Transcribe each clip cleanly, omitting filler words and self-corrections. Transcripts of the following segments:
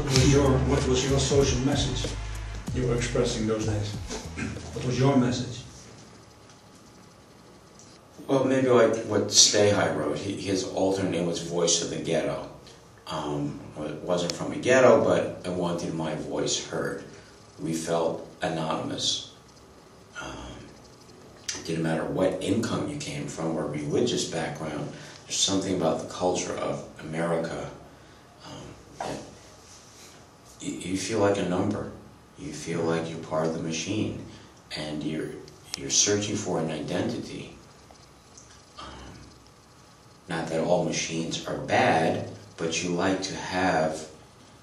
what was your social message you were expressing those days? What was your message? Well, maybe like what Stay High wrote. His alternate name was Voice of the Ghetto. It wasn't from a ghetto, but I wanted my voice heard. We felt anonymous. It didn't matter what income you came from or religious background. There's something about the culture of America that you feel like a number. You feel like you're part of the machine, and you're searching for an identity. Not that all machines are bad, but you like to have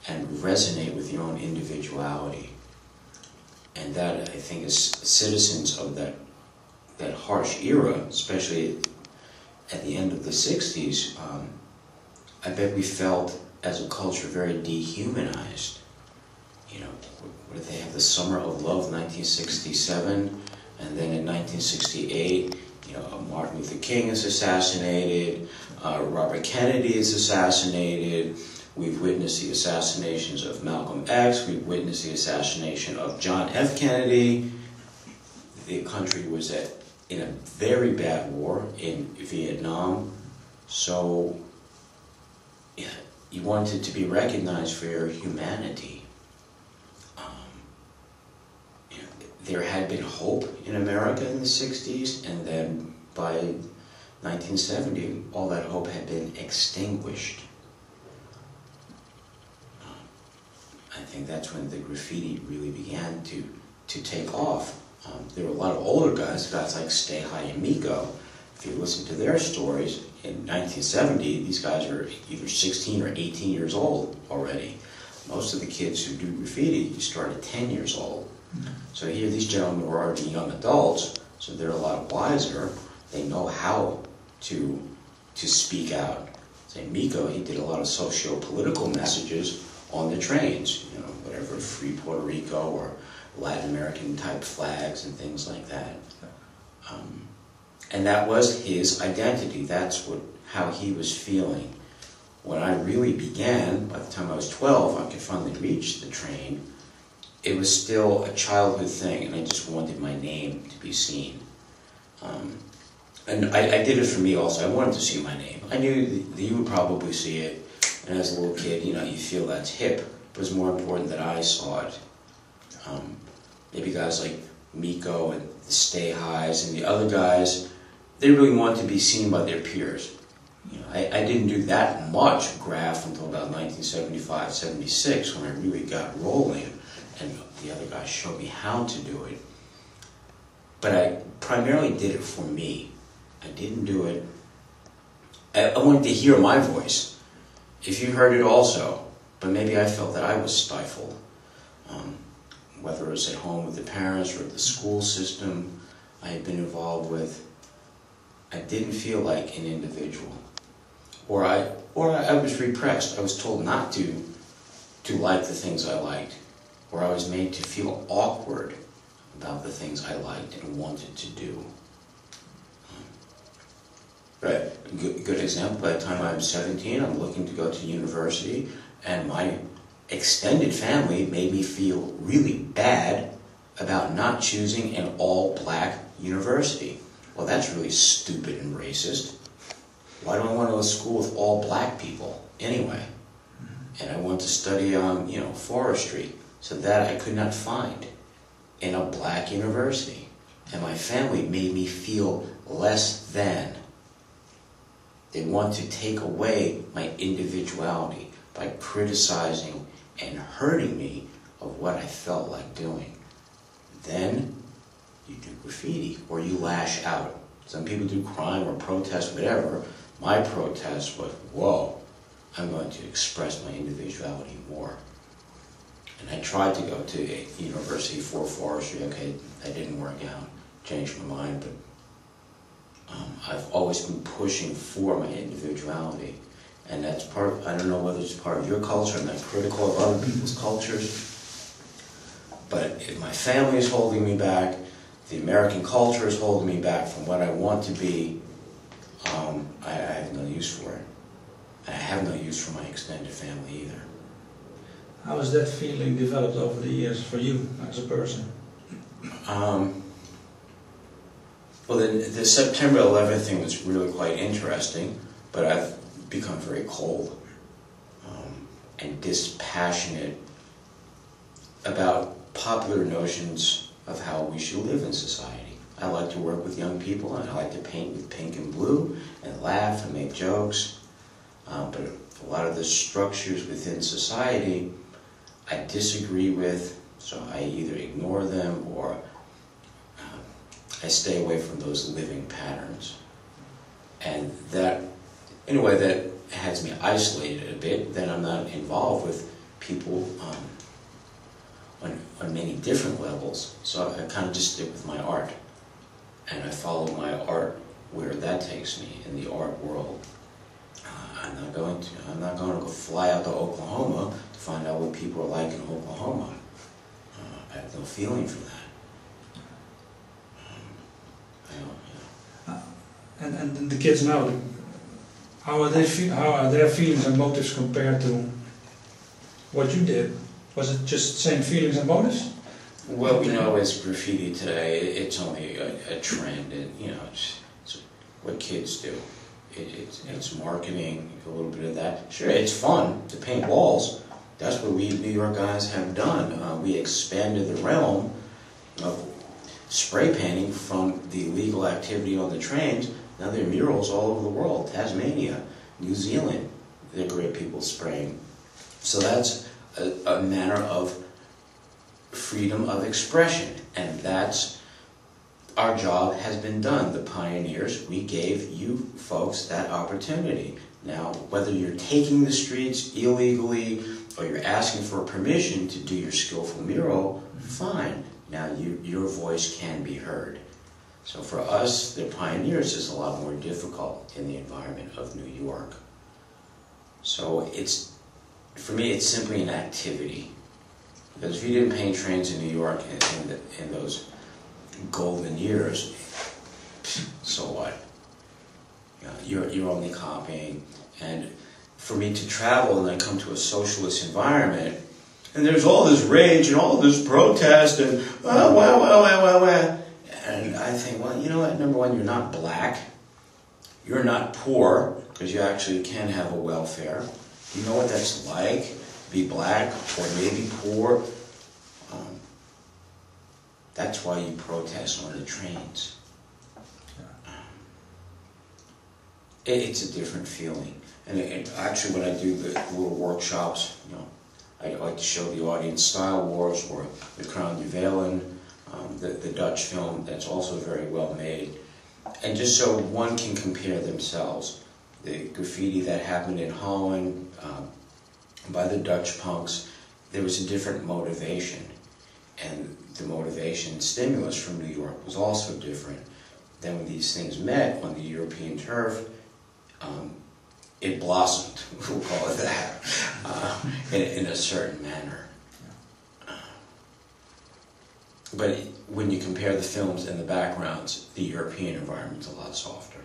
and resonate with your own individuality. And that, I think, as citizens of that harsh era, especially at the end of the 60s, I bet we felt as a culture very dehumanized. You know, what did they have? The Summer of Love, 1967, and then in 1968, you know, Martin Luther King is assassinated, Robert Kennedy is assassinated, we've witnessed the assassinations of Malcolm X, we've witnessed the assassination of John F. Kennedy. The country was in a very bad war in Vietnam, so yeah, you wanted to be recognized for your humanity. You know, there had been hope in America in the 60s, and then by 1970, all that hope had been extinguished. I think that's when the graffiti really began to take off. There were a lot of older guys like Stay High and Miko. If you listen to their stories, in 1970, these guys were either 16 or 18 years old already. Most of the kids who do graffiti start at 10 years old. So here, these gentlemen were already young adults, so they're a lot wiser. They know how to speak out. Say, Miko, he did a lot of socio-political messages on the trains, you know, whatever, Free Puerto Rico or Latin American type flags and things like that. And that was his identity. That's how he was feeling. When I really began, by the time I was 12, I could finally reach the train. It was still a childhood thing, and I just wanted my name to be seen. And I did it for me also. I wanted to see my name. I knew that you would probably see it, and as a little kid, you know, you feel that's hip. It was more important that I saw it. Maybe guys like Miko and the Stay Highs and the other guys, they really want to be seen by their peers. You know, I didn't do that much graph until about 1975, 76, when I really got rolling, and the other guys showed me how to do it. But I primarily did it for me. I didn't do it. I wanted to hear my voice. If you heard it also, but maybe I felt that I was stifled. Whether it was at home with the parents or the school system I had been involved with, I didn't feel like an individual. Or I was repressed. I was told not to like the things I liked. Or I was made to feel awkward about the things I liked and wanted to do. Right. Good example, by the time I'm 17, I'm looking to go to university, and my extended family made me feel really bad about not choosing an all-black university. Well, that's really stupid and racist. Why do I want to go to school with all black people anyway? And I went to study forestry, so that I could not find in a black university. And my family made me feel less than. They want to take away my individuality by criticizing and hurting me of what I felt like doing. Then you do graffiti or you lash out. Some people do crime or protest, whatever. My protest was, whoa, I'm going to express my individuality more. And I tried to go to a university for forestry. Okay, that didn't work out. Changed my mind, but I've always been pushing for my individuality. And that's part of, I don't know whether it's part of your culture, I'm not critical of other people's cultures, but if my family is holding me back, the American culture is holding me back from what I want to be, I have no use for it. I have no use for my extended family either. How has that feeling developed over the years for you as a person? Well, the September 11th thing was really quite interesting, but I've become very cold and dispassionate about popular notions of how we should live in society. I like to work with young people, and I like to paint with pink and blue, and laugh and make jokes. But a lot of the structures within society I disagree with, so I either ignore them or I stay away from those living patterns. And that, in a way, that has me isolated a bit. Then I'm not involved with people on many different levels, so I kind of just stick with my art. And I follow my art where that takes me in the art world. I'm not going to go fly out to Oklahoma to find out what people are like in Oklahoma. I have no feeling for that. And the kids now, how are their feelings and motives compared to what you did? Was it just same feelings and motives? What we know is graffiti today, it's only a trend, and it's what kids do. It's marketing, a little bit of that. Sure, it's fun to paint walls. That's what we New York guys have done. We expanded the realm of spray painting from the illegal activity on the trains. Now there are murals all over the world. Tasmania, New Zealand, they're great people spraying. So that's a manner of freedom of expression, and that's our job has been done. The pioneers, we gave you folks that opportunity. Now, whether you're taking the streets illegally or you're asking for permission to do your skillful mural, fine. Now your voice can be heard. So for us, the pioneers, is a lot more difficult in the environment of New York. So for me, it's simply an activity. Because if you didn't paint trains in New York in those golden years, so what? You're only copying. And for me to travel and then come to a socialist environment, and there's all this rage and all this protest and and I think, well, you know what? Number one, you're not black. You're not poor, because you actually can have a welfare. You know what that's like, be black or maybe poor. That's why you protest on the trains. It's a different feeling. And actually, when I do the little workshops, I like to show the audience Style Wars or The Crown Juwelen, the Dutch film that's also very well made. And just so one can compare themselves. The graffiti that happened in Holland by the Dutch punks, there was a different motivation. And the motivation stimulus from New York was also different. Then when these things met on the European turf, it blossomed, we'll call it that, in a certain manner. But when you compare the films and the backgrounds, the European environment's a lot softer.